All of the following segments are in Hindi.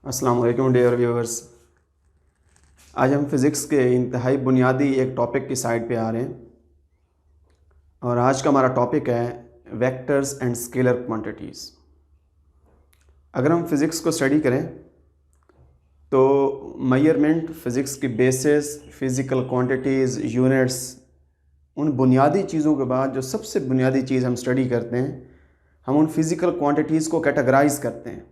अस्सलाम वालेकुम डियर व्यूअर्स। आज हम फ़िज़िक्स के इंतहाई बुनियादी एक टॉपिक की साइड पे आ रहे हैं और आज का हमारा टॉपिक है वेक्टर्स एंड स्केलर क्वांटिटीज़। अगर हम फ़िज़िक्स को स्टडी करें तो मेजरमेंट, फ़िज़िक्स की बेसिस, फ़िज़िकल क्वांटिटीज़, यूनिट्स, उन बुनियादी चीज़ों के बाद जो सबसे बुनियादी चीज़ हम स्टडी करते हैं, हम उन फ़िज़िकल क्वांटिटीज़ को कैटेगराइज़ करते हैं।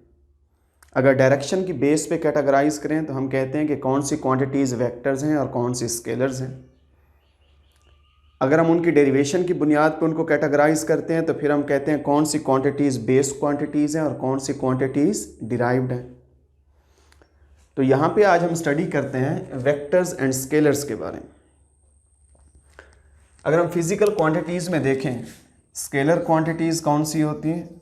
अगर डायरेक्शन की बेस पे कैटेगराइज करें तो हम कहते हैं कि कौन सी क्वांटिटीज़ वेक्टर्स हैं और कौन सी स्केलर्स हैं। अगर हम उनकी डेरिवेशन की बुनियाद पर उनको कैटेगराइज करते हैं तो फिर हम कहते हैं कौन सी क्वांटिटीज़ बेस क्वांटिटीज़ हैं और कौन सी क्वांटिटीज़ डिराइव्ड हैं। तो यहाँ पे आज हम स्टडी करते हैं वेक्टर्स एंड स्केलर्स के बारे में। अगर हम फिज़िकल क्वांटिटीज़ में देखें, स्केलर क्वांटिटीज़ कौन सी होती हैं?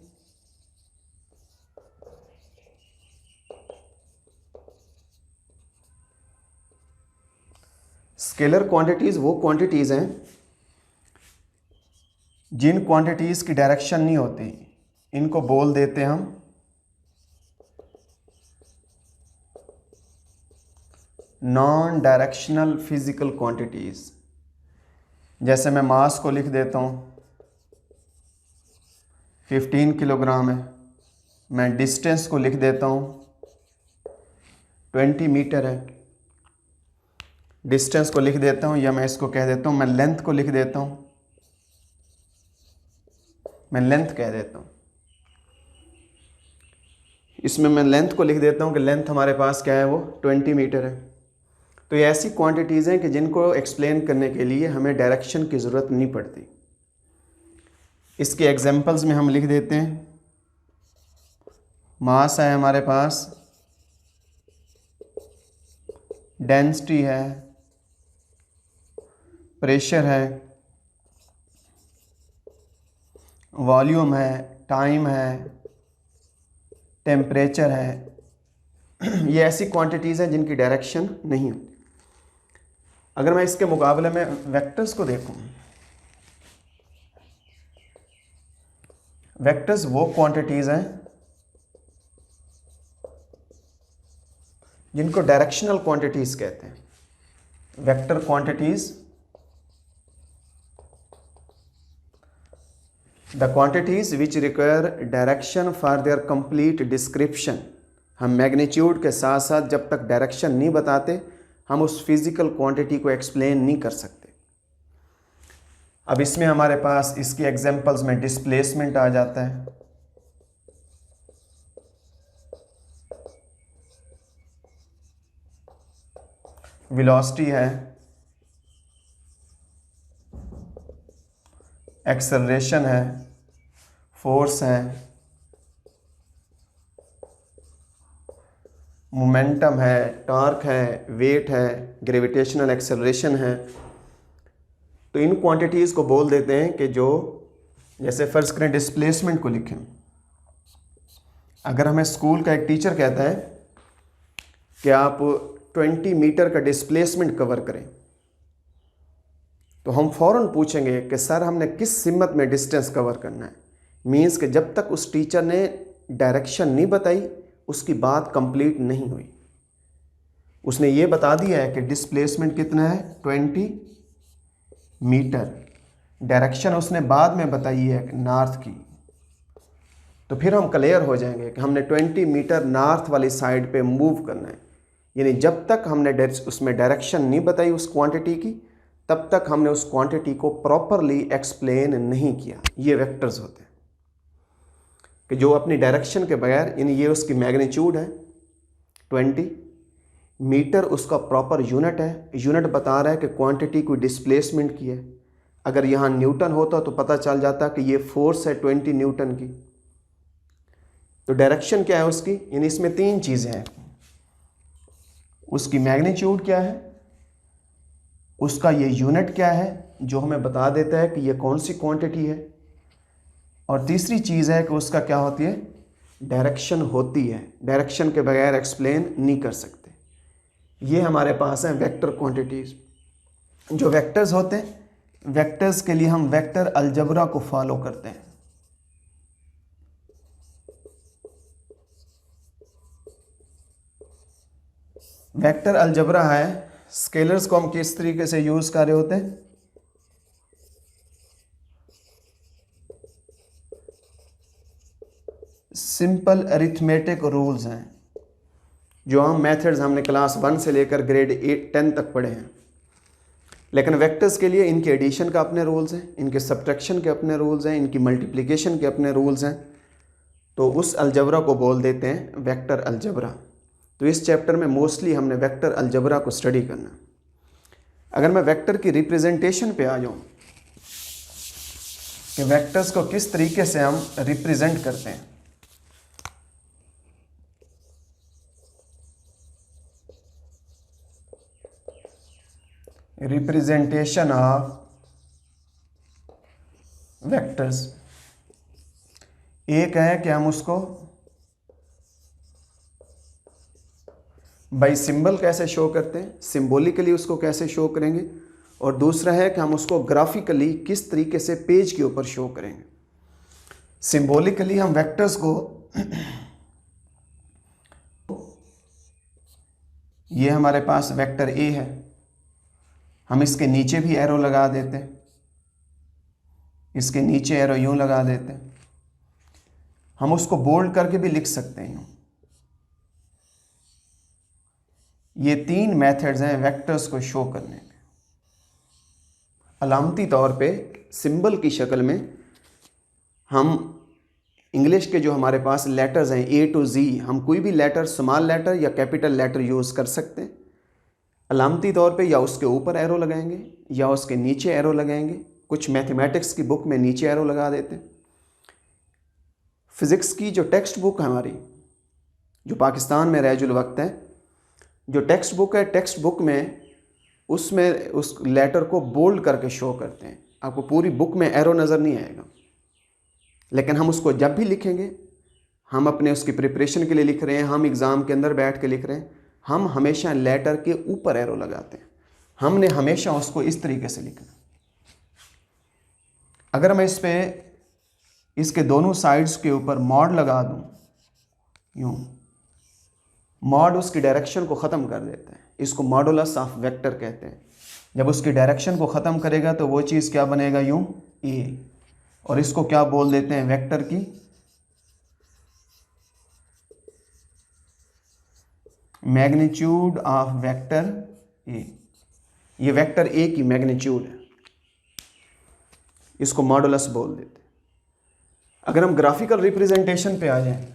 स्केलर क्वांटिटीज़ वो क्वांटिटीज़ हैं जिन क्वांटिटीज़ की डायरेक्शन नहीं होती, इनको बोल देते हैं हम नॉन डायरेक्शनल फिजिकल क्वांटिटीज़। जैसे मैं मास को लिख देता हूँ 15 किलोग्राम है, मैं डिस्टेंस को लिख देता हूँ 20 मीटर है, डिस्टेंस को लिख देता हूँ, या मैं इसको कह देता हूँ, मैं लेंथ को लिख देता हूँ, मैं लेंथ कह देता हूँ। इसमें मैं लेंथ को लिख देता हूँ कि लेंथ हमारे पास क्या है, वो 20 मीटर है। तो ये ऐसी क्वांटिटीज़ हैं कि जिनको एक्सप्लेन करने के लिए हमें डायरेक्शन की ज़रूरत नहीं पड़ती। इसके एग्जांपल्स में हम लिख देते हैं, मास है हमारे पास, डेंसिटी है, प्रेशर है, वॉल्यूम है, टाइम है, टेम्परेचर है। ये ऐसी क्वांटिटीज़ हैं जिनकी डायरेक्शन नहीं होती। अगर मैं इसके मुकाबले में वेक्टर्स को देखूं, वेक्टर्स वो क्वांटिटीज़ हैं जिनको डायरेक्शनल क्वांटिटीज़ कहते हैं। Vector quantities, the quantities which require direction for their complete description. हम मैग्नीट्यूड के साथ साथ जब तक डायरेक्शन नहीं बताते हम उस फिज़िकल क्वांटिटी को एक्सप्लेन नहीं कर सकते। अब इसमें हमारे पास इसके एग्जांपल्स में डिस्प्लेसमेंट आ जाता है, वेलोसिटी है, एक्सेलरेशन है, फोर्स है, मोमेंटम है, टॉर्क है, वेट है, ग्रेविटेशनल एक्सेलरेशन है। तो इन क्वांटिटीज़ को बोल देते हैं कि जो, जैसे फ़र्ज़ करें डिस्प्लेसमेंट को लिखें। अगर हमें स्कूल का एक टीचर कहता है कि आप 20 मीटर का डिस्प्लेसमेंट कवर करें, तो हम फ़ौरन पूछेंगे कि सर हमने किस सिमत में डिस्टेंस कवर करना है। मीन्स कि जब तक उस टीचर ने डायरेक्शन नहीं बताई उसकी बात कंप्लीट नहीं हुई। उसने ये बता दिया है कि डिस्प्लेसमेंट कितना है, 20 मीटर, डायरेक्शन उसने बाद में बताई है नॉर्थ की, तो फिर हम क्लियर हो जाएंगे कि हमने 20 मीटर नॉर्थ वाली साइड पे मूव करना है। यानी जब तक हमने उसमें डायरेक्शन नहीं बताई उस क्वांटिटी की, तब तक हमने उस क्वांटिटी को प्रॉपरली एक्सप्लेन नहीं किया। ये वेक्टर्स होते हैं कि जो अपनी डायरेक्शन के बगैर, यानी ये उसकी मैग्नीट्यूड है 20 मीटर, उसका प्रॉपर यूनिट है, यूनिट बता रहा है कि क्वांटिटी कोई डिस्प्लेसमेंट की है। अगर यहाँ न्यूटन होता तो पता चल जाता कि ये फोर्स है 20 न्यूटन की। तो डायरेक्शन क्या है उसकी, यानी इसमें तीन चीज़ें हैं, उसकी मैग्नीट्यूड क्या है, उसका ये यूनिट क्या है जो हमें बता देता है कि ये कौन सी क्वांटिटी है, और तीसरी चीज़ है कि उसका क्या होती है, डायरेक्शन होती है। डायरेक्शन के बगैर एक्सप्लेन नहीं कर सकते। ये हमारे पास है वेक्टर क्वांटिटीज़। जो वेक्टर्स होते हैं, वेक्टर्स के लिए हम वेक्टर अलजबरा को फॉलो करते हैं। वेक्टर अलजबरा है, स्केलर्स को हम किस तरीके से यूज़ कर रहे होते हैं? सिंपल अरिथमेटिक रूल्स हैं, जो हम मेथड्स हमने क्लास 1 से लेकर ग्रेड 10 तक पढ़े हैं। लेकिन वेक्टर्स के लिए इनके एडिशन का अपने रूल्स हैं, इनके सब्ट्रैक्शन के अपने रूल्स हैं, इनकी मल्टीप्लिकेशन के अपने रूल्स हैं। तो उस अलजबरा को बोल देते हैं वेक्टर अलजबरा। तो इस चैप्टर में मोस्टली हमने वेक्टर अलजबरा को स्टडी करना। अगर मैं वेक्टर की रिप्रेजेंटेशन पे आ जाऊँ कि वेक्टर्स को किस तरीके से हम रिप्रेजेंट करते हैं, रिप्रेजेंटेशन ऑफ वेक्टर्स, एक है कि हम उसको बाई सिंबल कैसे शो करते हैं, सिंबॉलिकली उसको कैसे शो करेंगे, और दूसरा है कि हम उसको ग्राफिकली किस तरीके से पेज के ऊपर शो करेंगे। सिंबॉलिकली हम वेक्टर्स को ये हमारे पास वेक्टर ए है, हम इसके नीचे भी एरो लगा देते हैं, इसके नीचे एरो यूं लगा देते हैं, हम उसको बोल्ड करके भी लिख सकते हैं यूं। ये 3 मेथड्स हैं वेक्टर्स को शो करने के। अलामती तौर पे सिंबल की शक्ल में हम इंग्लिश के जो हमारे पास लेटर्स हैं A to Z, हम कोई भी लेटर स्मॉल लेटर या कैपिटल लेटर यूज़ कर सकते हैं। अलामती तौर पे या उसके ऊपर एरो लगाएंगे या उसके नीचे एरो लगाएंगे। कुछ मैथमेटिक्स की बुक में नीचे एरो लगा देते हैं। फिज़िक्स की जो टेक्स्ट बुक है हमारी, जो पाकिस्तान में रैजुल वक्त है, जो टेक्स्ट बुक है, टेक्स्ट बुक में उसमें उस लेटर को बोल्ड करके शो करते हैं। आपको पूरी बुक में एरो नज़र नहीं आएगा, लेकिन हम उसको जब भी लिखेंगे, हम अपने उसकी प्रिपरेशन के लिए लिख रहे हैं, हम एग्ज़ाम के अंदर बैठ के लिख रहे हैं, हम हमेशा लेटर के ऊपर एरो लगाते हैं। हमने हमेशा उसको इस तरीके से लिखना। अगर मैं इस पे इसके दोनों साइड्स के ऊपर मॉड लगा दूं, यूं, मॉड उसकी डायरेक्शन को ख़त्म कर देता है। इसको मॉडुलस ऑफ वेक्टर कहते हैं। जब उसकी डायरेक्शन को ख़त्म करेगा तो वो चीज़ क्या बनेगा, यूं ए, और इसको क्या बोल देते हैं, वेक्टर की मैग्नीट्यूड ऑफ वेक्टर ए। ये वेक्टर ए की मैग्नीट्यूड है, इसको मॉडुलस बोल देते हैं। अगर हम ग्राफिकल रिप्रेजेंटेशन पे आ जाएं,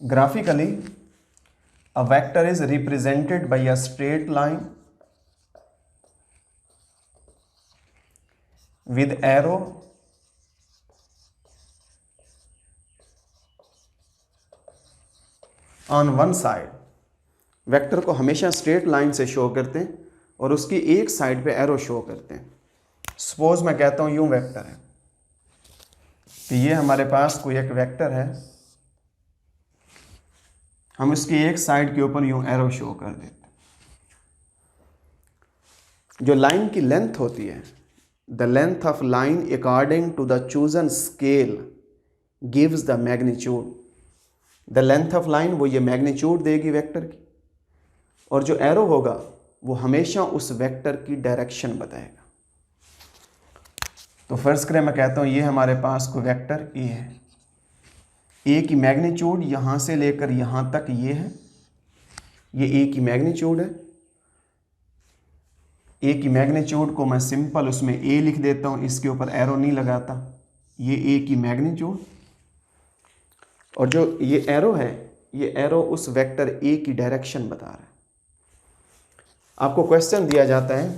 graphically a vector is represented by a straight line with arrow on one side। Vector को हमेशा स्ट्रेट लाइन से शो करते हैं और उसकी एक साइड पे एरो शो करते हैं। सपोज मैं कहता हूं यूं वेक्टर है, तो ये हमारे पास कोई एक वेक्टर है, हम इसकी एक साइड के ऊपर यूं एरो शो कर देते हैं। जो लाइन की लेंथ होती है, the length of line according to the chosen scale gives the magnitude. The length of line वो ये मैग्नीट्यूड देगी वेक्टर की, और जो एरो होगा वो हमेशा उस वेक्टर की डायरेक्शन बताएगा। तो फर्ज करें मैं कहता हूँ ये हमारे पास कोई वेक्टर ए है, ए की मैग्नीट्यूड यहाँ से लेकर यहाँ तक ये है, ये ए की मैग्नीट्यूड है। ए की मैग्नीट्यूड को मैं सिंपल उसमें ए लिख देता हूँ, इसके ऊपर एरो नहीं लगाता, ये ए की मैग्नीट्यूड। और जो ये एरो है, ये एरो उस वेक्टर ए की डायरेक्शन बता रहा है। आपको क्वेश्चन दिया जाता है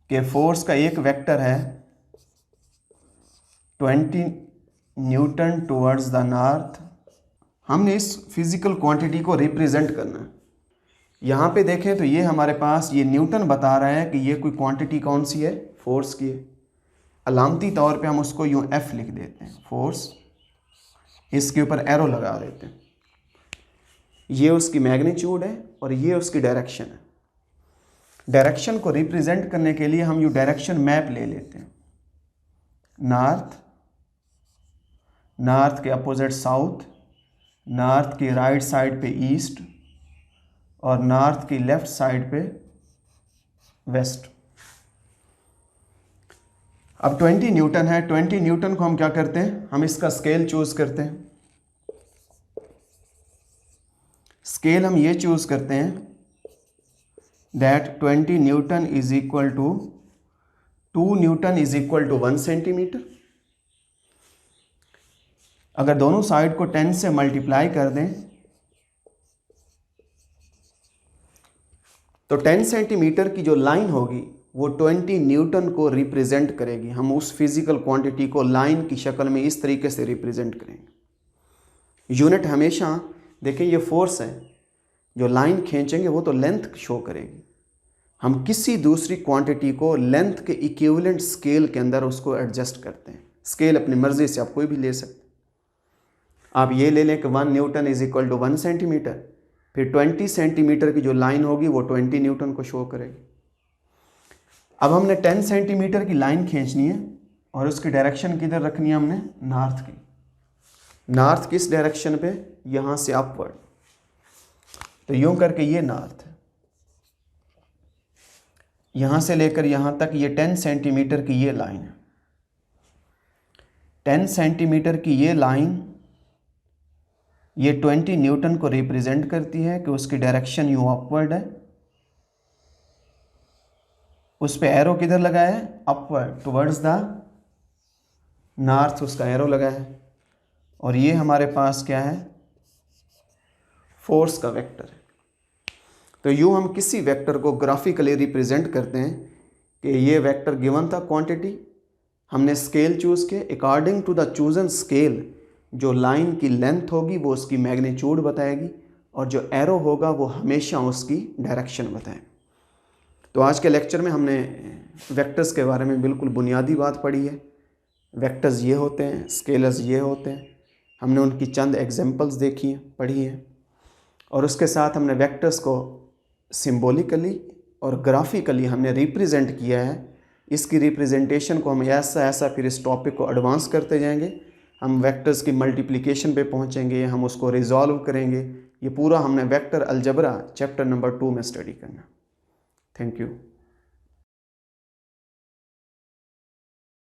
कि फोर्स का एक वेक्टर है 20 न्यूटन टुवर्ड्स द नॉर्थ। हमने इस फिजिकल क्वांटिटी को रिप्रेजेंट करना है। यहाँ पे देखें तो ये हमारे पास ये न्यूटन बता रहा है कि ये कोई क्वांटिटी कौन सी है, फोर्स की है। अलामती तौर पे हम उसको यूँ एफ लिख देते हैं, फोर्स, इसके ऊपर एरो लगा देते हैं। ये उसकी मैग्नीट्यूड है और ये उसकी डायरेक्शन है। डायरेक्शन को रिप्रेजेंट करने के लिए हम ये डायरेक्शन मैप ले लेते हैं। नॉर्थ के अपोजिट साउथ, नॉर्थ की राइट साइड पे ईस्ट और नॉर्थ की लेफ्ट साइड पे वेस्ट। अब 20 न्यूटन है। 20 न्यूटन को हम क्या करते हैं, हम इसका स्केल चूज करते हैं। स्केल हम ये चूज करते हैं that 20 newton is equal to 2 newton is equal to 1 centimetre. अगर दोनों साइड को 10 से मल्टीप्लाई कर दें तो 10 सेंटीमीटर की जो लाइन होगी वो 20 न्यूटन को रिप्रेजेंट करेगी। हम उस फिजिकल क्वांटिटी को लाइन की शक्ल में इस तरीके से रिप्रेजेंट करेंगे। यूनिट हमेशा देखें, ये फोर्स है, जो लाइन खींचेंगे वो तो लेंथ शो करेगी। हम किसी दूसरी क्वांटिटी को लेंथ के इक्विवेलेंट स्केल के अंदर उसको एडजस्ट करते हैं। स्केल अपनी मर्जी से आप कोई भी ले सकते हैं। आप ये ले लें कि 1 newton is equal to 1 centimetre, फिर 20 सेंटीमीटर की जो लाइन होगी वो 20 न्यूटन को शो करेगी। अब हमने 10 सेंटीमीटर की लाइन खींचनी है और उसकी डायरेक्शन किधर रखनी है, हमने नॉर्थ की। नॉर्थ किस डायरेक्शन पे, यहाँ से अपवर्ड। तो यूं करके ये नॉर्थ है, यहाँ से लेकर यहाँ तक ये 10 सेंटीमीटर की ये लाइन है। 10 सेंटीमीटर की ये लाइन ये 20 न्यूटन को रिप्रेजेंट करती है कि उसकी डायरेक्शन यूं अपवर्ड है। उस पे एरो किधर लगा है, अपवर्ड टुवर्ड्स द नॉर्थ, उसका एरो लगा है। और ये हमारे पास क्या है, फोर्स का वेक्टर है। तो यूं हम किसी वेक्टर को ग्राफिकली रिप्रेजेंट करते हैं कि ये वेक्टर गिवन था क्वांटिटी, हमने स्केल चूज किए, according to the chosen scale जो लाइन की लेंथ होगी वो उसकी मैग्नीट्यूड बताएगी और जो एरो होगा वो हमेशा उसकी डायरेक्शन बताएगा। तो आज के लेक्चर में हमने वेक्टर्स के बारे में बिल्कुल बुनियादी बात पढ़ी है। वेक्टर्स ये होते हैं, स्केलर्स ये होते हैं, हमने उनकी चंद एग्जांपल्स देखी हैं, पढ़ी हैं, और उसके साथ हमने वेक्टर्स को सिंबॉलिकली और ग्राफिकली हमने रिप्रेजेंट किया है। इसकी रिप्रेजेंटेशन को हम ऐसा फिर इस टॉपिक को एडवांस करते जाएंगे। हम वेक्टर्स की मल्टीप्लिकेशन पे पहुंचेंगे, हम उसको रिजॉल्व करेंगे। ये पूरा हमने वेक्टर अलजबरा चैप्टर नंबर 2 में स्टडी करना। Thank you.